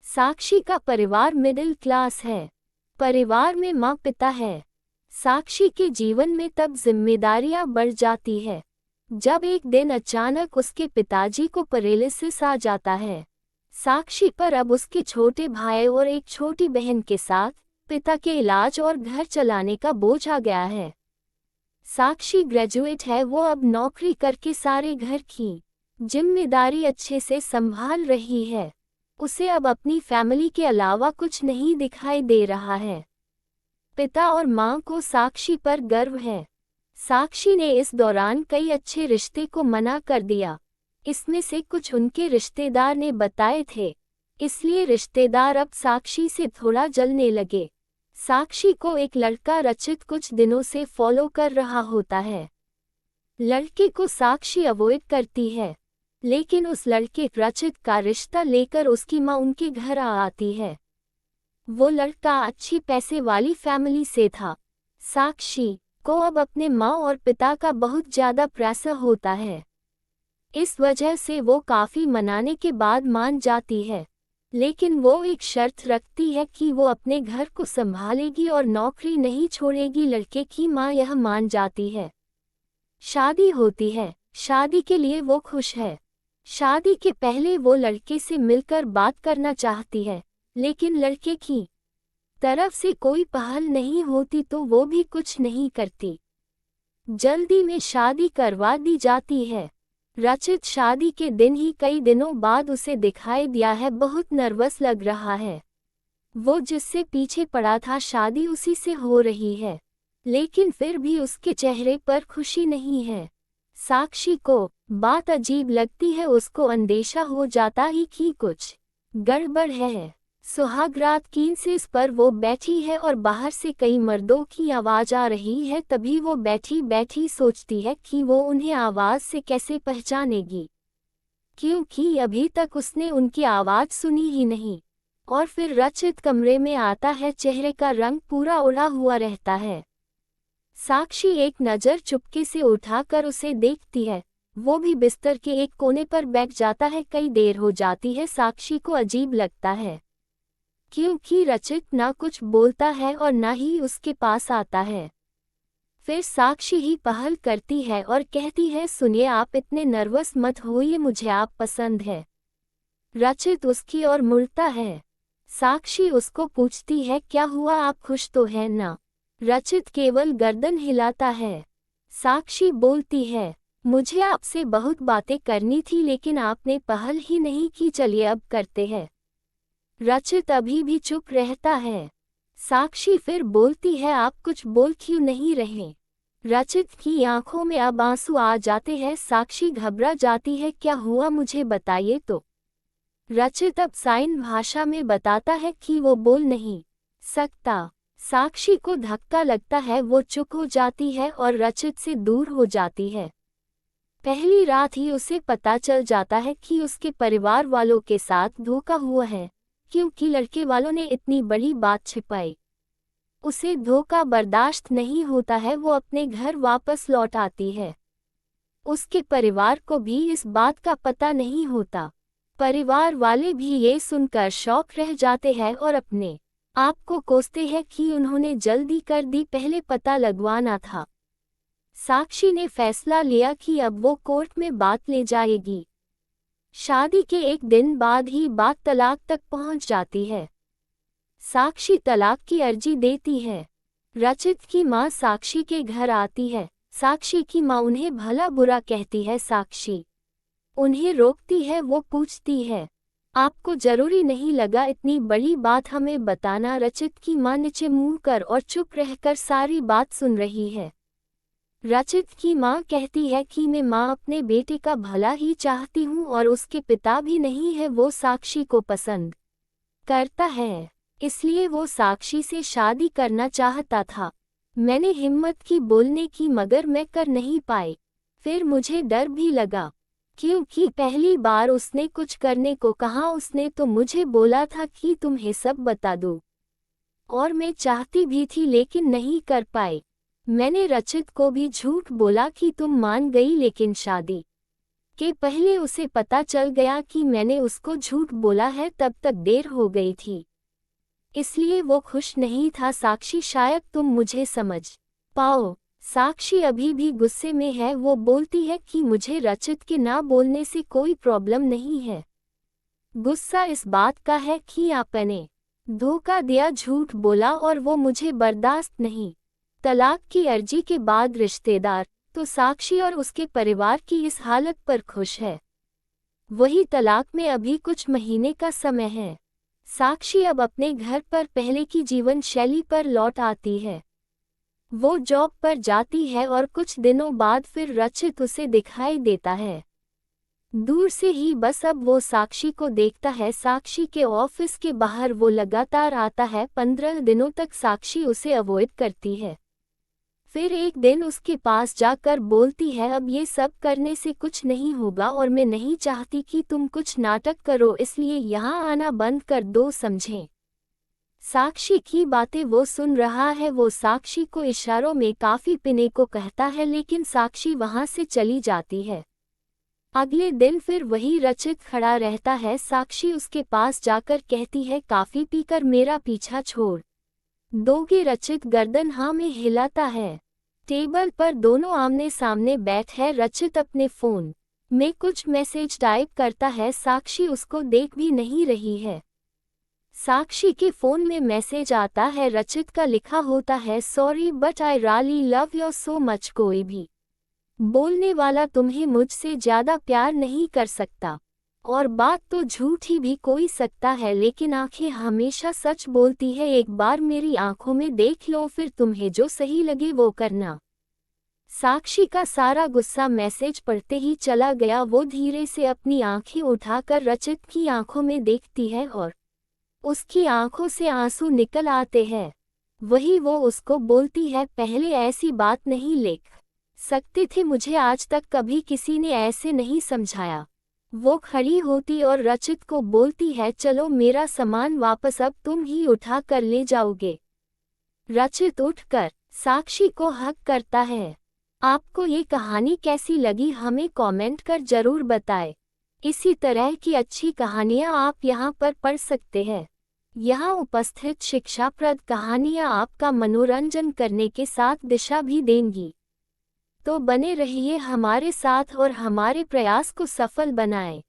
साक्षी का परिवार middle class है। परिवार में माँ पिता है। साक्षी के जीवन में तब जिम्मेदारियां बढ़ जाती है जब एक दिन अचानक उसके पिताजी को पैरालिसिस आ जाता है। साक्षी पर अब उसके छोटे भाई और एक छोटी बहन के साथ पिता के इलाज और घर चलाने का बोझ आ गया है। साक्षी ग्रेजुएट है, वो अब नौकरी करके सारे घर की जिम्मेदारी अच्छे से संभाल रही है। उसे अब अपनी फैमिली के अलावा कुछ नहीं दिखाई दे रहा है। पिता और माँ को साक्षी पर गर्व है। साक्षी ने इस दौरान कई अच्छे रिश्ते को मना कर दिया। इसमें से कुछ उनके रिश्तेदार ने बताए थे, इसलिए रिश्तेदार अब साक्षी से थोड़ा जलने लगे। साक्षी को एक लड़का रचित कुछ दिनों से फॉलो कर रहा होता है। लड़के को साक्षी अवॉइड करती है, लेकिन उस लड़के रचित का रिश्ता लेकर उसकी माँ उनके घर आती है। वो लड़का अच्छी पैसे वाली फैमिली से था। साक्षी को अब अपने माँ और पिता का बहुत ज्यादा प्रेशर होता है। इस वजह से वो काफी मनाने के बाद मान जाती है, लेकिन वो एक शर्त रखती है कि वो अपने घर को संभालेगी और नौकरी नहीं छोड़ेगी। लड़के की माँ यह मान जाती है। शादी होती है। शादी के लिए वो खुश है। शादी के पहले वो लड़के से मिलकर बात करना चाहती है, लेकिन लड़के की तरफ से कोई पहल नहीं होती तो वो भी कुछ नहीं करती। जल्दी में शादी करवा दी जाती है। रचित शादी के दिन ही कई दिनों बाद उसे दिखाई दिया है। बहुत नर्वस लग रहा है। वो जिससे पीछे पड़ा था शादी उसी से हो रही है, लेकिन फिर भी उसके चेहरे पर खुशी नहीं है। साक्षी को बात अजीब लगती है। उसको अंदेशा हो जाता ही कि कुछ गड़बड़ है। सुहागरात की इस पर वो बैठी है और बाहर से कई मर्दों की आवाज आ रही है। तभी वो बैठी बैठी सोचती है कि वो उन्हें आवाज से कैसे पहचानेगी, क्योंकि अभी तक उसने उनकी आवाज सुनी ही नहीं। और फिर रचित कमरे में आता है। चेहरे का रंग पूरा उड़ा हुआ रहता है। साक्षी एक नज़र चुपके से उठाकर उसे देखती है। वो भी बिस्तर के एक कोने पर बैठ जाता है। कई देर हो जाती है। साक्षी को अजीब लगता है, क्योंकि रचित ना कुछ बोलता है और ना ही उसके पास आता है। फिर साक्षी ही पहल करती है और कहती है, सुनिए, आप इतने नर्वस मत होइए, मुझे आप पसंद है। रचित उसकी ओर मुड़ता है। साक्षी उसको पूछती है, क्या हुआ, आप खुश तो हैं ना? रचित केवल गर्दन हिलाता है। साक्षी बोलती है, मुझे आपसे बहुत बातें करनी थी, लेकिन आपने पहल ही नहीं की, चलिए अब करते हैं। रचित अभी भी चुप रहता है। साक्षी फिर बोलती है, आप कुछ बोल क्यों नहीं रहे? रचित की आंखों में अब आंसू आ जाते हैं। साक्षी घबरा जाती है, क्या हुआ, मुझे बताइए तो। रचित अब साइन भाषा में बताता है कि वो बोल नहीं सकता। साक्षी को धक्का लगता है। वो चुप हो जाती है और रचित से दूर हो जाती है। पहली रात ही उसे पता चल जाता है कि उसके परिवार वालों के साथ धोखा हुआ है, क्योंकि लड़के वालों ने इतनी बड़ी बात छिपाई। उसे धोखा बर्दाश्त नहीं होता है। वो अपने घर वापस लौट आती है। उसके परिवार को भी इस बात का पता नहीं होता। परिवार वाले भी ये सुनकर शॉक रह जाते हैं और अपने आप को कोसते हैं कि उन्होंने जल्दी कर दी, पहले पता लगवाना था। साक्षी ने फैसला लिया कि अब वो कोर्ट में बात ले जाएगी। शादी के एक दिन बाद ही बात तलाक तक पहुंच जाती है। साक्षी तलाक की अर्जी देती है। रचित की माँ साक्षी के घर आती है। साक्षी की माँ उन्हें भला बुरा कहती है। साक्षी उन्हें रोकती है। वो पूछती है, आपको जरूरी नहीं लगा इतनी बड़ी बात हमें बताना? रचित की माँ नीचे मुंह कर और चुप रहकर सारी बात सुन रही है। रचित की माँ कहती है कि मैं माँ अपने बेटे का भला ही चाहती हूँ और उसके पिता भी नहीं है। वो साक्षी को पसंद करता है, इसलिए वो साक्षी से शादी करना चाहता था। मैंने हिम्मत की बोलने की, मगर मैं कर नहीं पाई। फिर मुझे डर भी लगा, क्योंकि पहली बार उसने कुछ करने को कहा। उसने तो मुझे बोला था कि तुम्हें सब बता दूं, और मैं चाहती भी थी, लेकिन नहीं कर पाई। मैंने रचित को भी झूठ बोला कि तुम मान गई, लेकिन शादी के पहले उसे पता चल गया कि मैंने उसको झूठ बोला है तब तक देर हो गई थी, इसलिए वो खुश नहीं था। साक्षी, शायद तुम मुझे समझ पाओ। साक्षी अभी भी गुस्से में है। वो बोलती है कि मुझे रचित के ना बोलने से कोई प्रॉब्लम नहीं है। गुस्सा इस बात का है कि आपने धोखा दिया, झूठ बोला और वो मुझे बर्दाश्त नहीं। तलाक की अर्जी के बाद रिश्तेदार तो साक्षी और उसके परिवार की इस हालत पर खुश है। वही तलाक में अभी कुछ महीने का समय है। साक्षी अब अपने घर पर पहले की जीवन शैली पर लौट आती है। वो जॉब पर जाती है और कुछ दिनों बाद फिर रचित उसे दिखाई देता है। दूर से ही बस अब वो साक्षी को देखता है। साक्षी के ऑफिस के बाहर वो लगातार आता है। 15 दिनों तक साक्षी उसे अवॉइड करती है। फिर एक दिन उसके पास जाकर बोलती है, अब ये सब करने से कुछ नहीं होगा और मैं नहीं चाहती कि तुम कुछ नाटक करो, इसलिए यहाँ आना बंद कर दो, समझे। साक्षी की बातें वो सुन रहा है। वो साक्षी को इशारों में काफी पीने को कहता है, लेकिन साक्षी वहां से चली जाती है। अगले दिन फिर वही रचित खड़ा रहता है। साक्षी उसके पास जाकर कहती है, काफी पीकर मेरा पीछा छोड़ दोगे? रचित गर्दन हाँ में हिलाता है। टेबल पर दोनों आमने सामने बैठे। रचित अपने फोन में कुछ मैसेज टाइप करता है। साक्षी उसको देख भी नहीं रही है। साक्षी के फोन में मैसेज आता है। रचित का लिखा होता है, sorry but I really love you so much. कोई भी बोलने वाला तुम्हें मुझसे ज्यादा प्यार नहीं कर सकता, और बात तो झूठी भी कोई सकता है, लेकिन आंखें हमेशा सच बोलती है। एक बार मेरी आंखों में देख लो, फिर तुम्हें जो सही लगे वो करना। साक्षी का सारा गुस्सा मैसेज पढ़ते ही चला गया। वो धीरे से अपनी आंखें उठाकर रचित की आंखों में देखती है और उसकी आंखों से आंसू निकल आते हैं। वही वो उसको बोलती है, पहले ऐसी बात नहीं लिख सकते थे, मुझे आज तक कभी किसी ने ऐसे नहीं समझाया। वो खड़ी होती और रचित को बोलती है, चलो मेरा सामान वापस अब तुम ही उठा कर ले जाओगे। रचित उठकर साक्षी को हक करता है। आपको ये कहानी कैसी लगी हमें कमेंट कर जरूर बताएं। इसी तरह की अच्छी कहानियाँ आप यहाँ पर पढ़ सकते हैं। यहाँ उपस्थित शिक्षाप्रद कहानियाँ आपका मनोरंजन करने के साथ दिशा भी देंगी। तो बने रहिए हमारे साथ और हमारे प्रयास को सफल बनाएं।